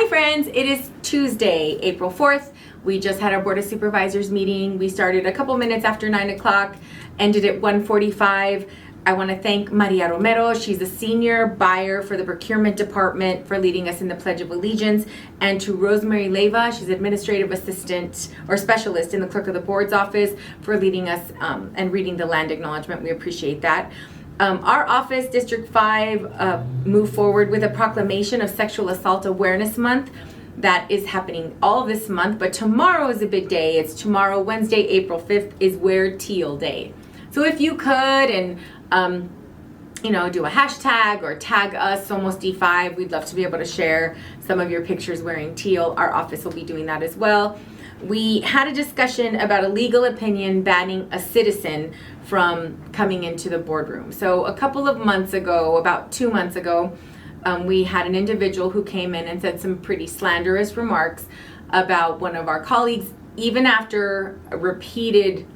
Hi friends, it is Tuesday, April 4th. We just had our Board of Supervisors meeting. We started a couple minutes after 9 o'clock, ended at 1:45. I want to thank Maria Romero. She's a senior buyer for the procurement department for leading us in the Pledge of Allegiance. And to Rosemary Leyva, she's administrative assistant or specialist in the clerk of the board's office for leading us and reading the land acknowledgement. We appreciate that. Our office, District 5, moved forward with a proclamation of Sexual Assault Awareness Month. That is happening all this month, but tomorrow is a big day. It's tomorrow, Wednesday, April 5th, is Wear Teal Day. So if you could, and do a hashtag or tag us, Somos D5, we'd love to be able to share some of your pictures wearing teal. Our office will be doing that as well. We had a discussion about a legal opinion banning a citizen from coming into the boardroom. So a couple of months ago, about 2 months ago, we had an individual who came in and said some pretty slanderous remarks about one of our colleagues, even after repeated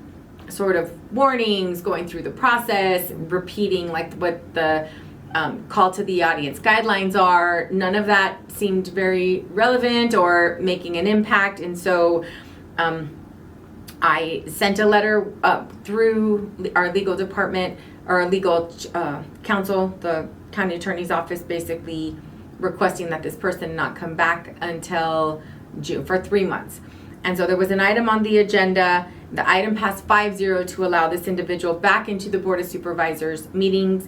sort of warnings, going through the process, repeating like what the call to the audience guidelines are. None of that seemed very relevant or making an impact, and so I sent a letter through our legal department, or our legal counsel, the county attorney's office, basically requesting that this person not come back until June for 3 months. And so there was an item on the agenda. The item passed 5-0 to allow this individual back into the Board of Supervisors meetings.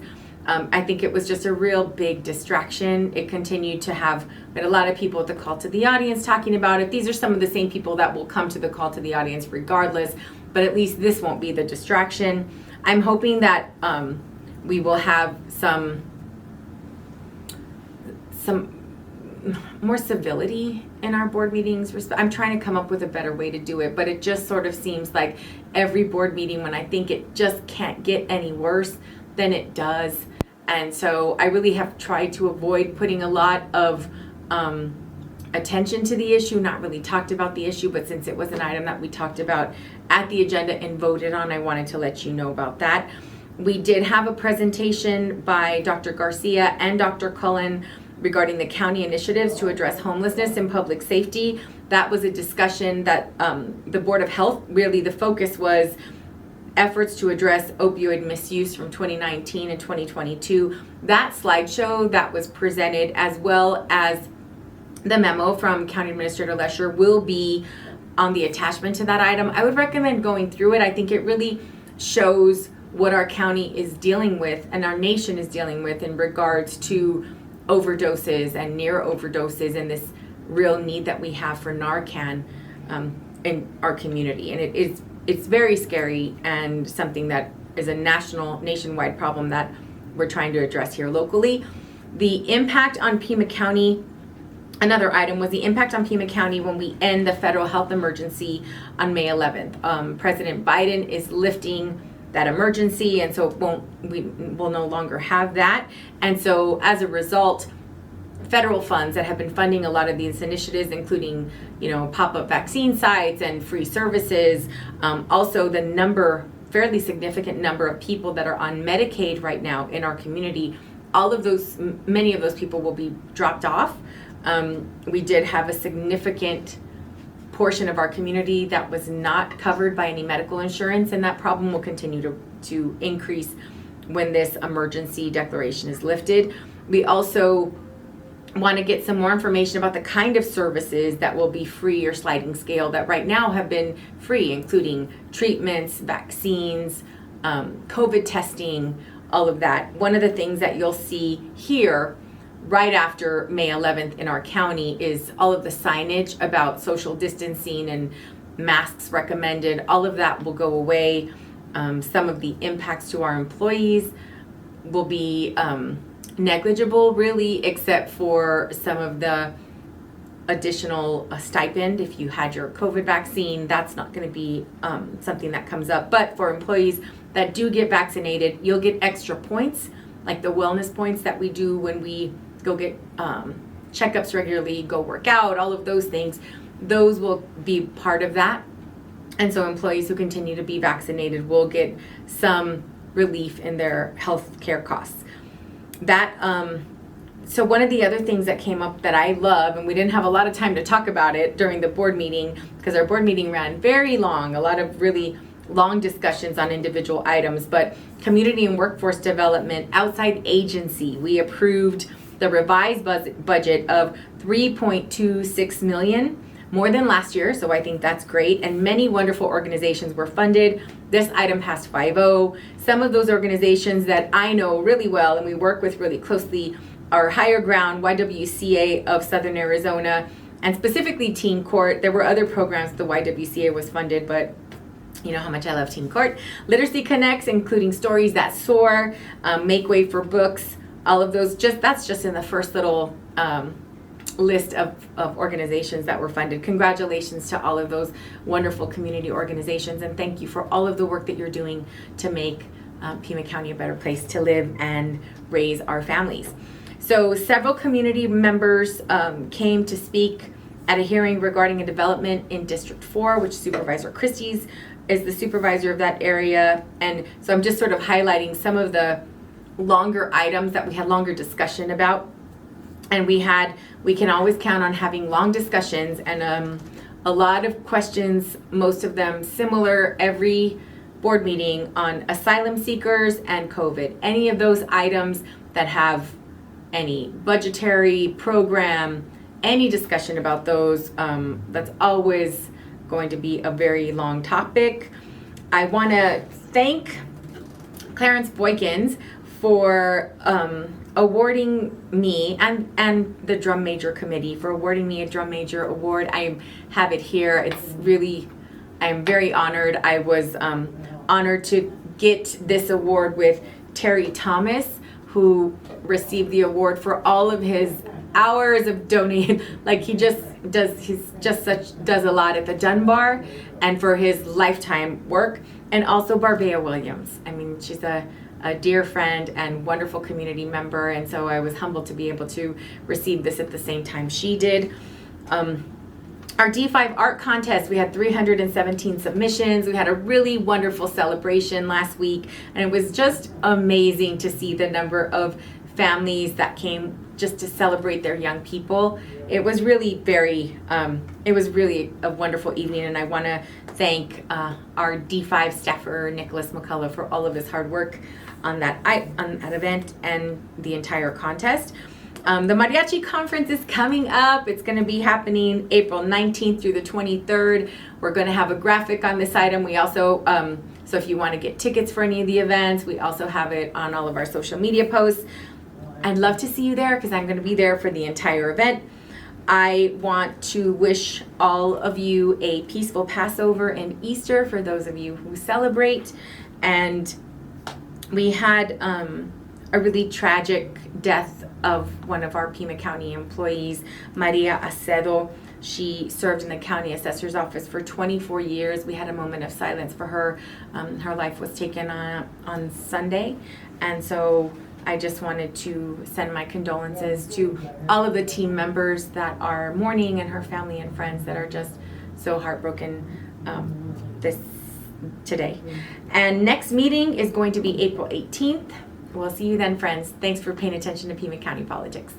I think it was just a real big distraction. It continued to have a lot of people at the call to the audience talking about it. These are some of the same people that will come to the call to the audience regardless, but at least this won't be the distraction. I'm hoping that we will have some more civility in our board meetings. I'm trying to come up with a better way to do it, but it just sort of seems like every board meeting, when I think it just can't get any worse, then it does. And so I really have tried to avoid putting a lot of attention to the issue, not really talked about the issue, but since it was an item that we talked about at the agenda and voted on, I wanted to let you know about that. We did have a presentation by Dr. Garcia and Dr. Cullen regarding the county initiatives to address homelessness and public safety. That was a discussion that the Board of Health, really the focus was efforts to address opioid misuse from 2019 and 2022. That slideshow that was presented, as well as the memo from County Administrator Lesher, will be on the attachment to that item. I would recommend going through it. I think it really shows what our county is dealing with and our nation is dealing with in regards to overdoses and near overdoses, and this real need that we have for Narcan in our community. And it's very scary and something that is a nationwide problem that we're trying to address here locally. The impact on Pima County, another item was the impact on Pima County when we end the federal health emergency on May 11th. President Biden is lifting that emergency, and so we will no longer have that. And so as a result, federal funds that have been funding a lot of these initiatives, including pop-up vaccine sites and free services, also the fairly significant number of people that are on Medicaid right now in our community, many of those people will be dropped off. We did have a significant portion of our community that was not covered by any medical insurance, and that problem will continue to increase when this emergency declaration is lifted. We also want to get some more information about the kind of services that will be free or sliding scale that right now have been free, including treatments, vaccines, COVID testing, all of that. One of the things that you'll see here right after May 11th in our county is all of the signage about social distancing and masks recommended. All of that will go away. Some of the impacts to our employees will be negligible, really, except for some of the additional stipend. If you had your COVID vaccine, that's not going to be something that comes up. But for employees that do get vaccinated, you'll get extra points, like the wellness points that we do when we go get checkups regularly, go work out, all of those things. Those will be part of that. And so employees who continue to be vaccinated will get some relief in their health care costs. That So one of the other things that came up that I love, and we didn't have a lot of time to talk about it during the board meeting because our board meeting ran very long, a lot of really long discussions on individual items, but community and workforce development outside agency, we approved the revised budget of $3.26 million, more than last year, so I think that's great, and many wonderful organizations were funded. This item passed 5-0. Some of those organizations that I know really well and we work with really closely are Higher Ground, YWCA of Southern Arizona, and specifically Teen Court. There were other programs the YWCA was funded, but you know how much I love Teen Court. Literacy Connects, including Stories That Soar, Make Way for Books, all of those, that's just in the first little list of organizations that were funded. Congratulations to all of those wonderful community organizations, and thank you for all of the work that you're doing to make Pima County a better place to live and raise our families. So several community members came to speak at a hearing regarding a development in District 4, which Supervisor Christie's is the supervisor of that area. And so I'm just sort of highlighting some of the longer items that we had longer discussion about. And we can always count on having long discussions and a lot of questions, most of them similar every board meeting on asylum seekers and COVID. Any of those items that have any budgetary program, any discussion about those, that's always going to be a very long topic. I want to thank Clarence Boykins for awarding me and the Drum Major Committee for awarding me a Drum Major Award. I have it here. I am very honored. I was honored to get this award with Terry Thomas, who received the award for all of his hours of donating. Like he does a lot at the Dunbar, and for his lifetime work. And also Barbea Williams. I mean, she's a dear friend and wonderful community member, and so I was humbled to be able to receive this at the same time she did. Our D5 art contest, we had 317 submissions. We had a really wonderful celebration last week, and it was just amazing to see the number of families that came just to celebrate their young people. It was really a wonderful evening, and I want to thank our D5 staffer, Nicholas McCullough, for all of his hard work on that event and the entire contest. The Mariachi Conference is coming up. It's going to be happening April 19th through the 23rd. We're going to have a graphic on this item. We also, so if you want to get tickets for any of the events, we also have it on all of our social media posts. I'd love to see you there because I'm going to be there for the entire event. I want to wish all of you a peaceful Passover and Easter for those of you who celebrate. And we had a really tragic death of one of our Pima County employees, Maria Acedo. She served in the county assessor's office for 24 years. We had a moment of silence for her. Her life was taken on Sunday. And so I just wanted to send my condolences to all of the team members that are mourning and her family and friends that are just so heartbroken today. And next meeting is going to be April 18th. We'll see you then, friends. Thanks for paying attention to Pima County Politics.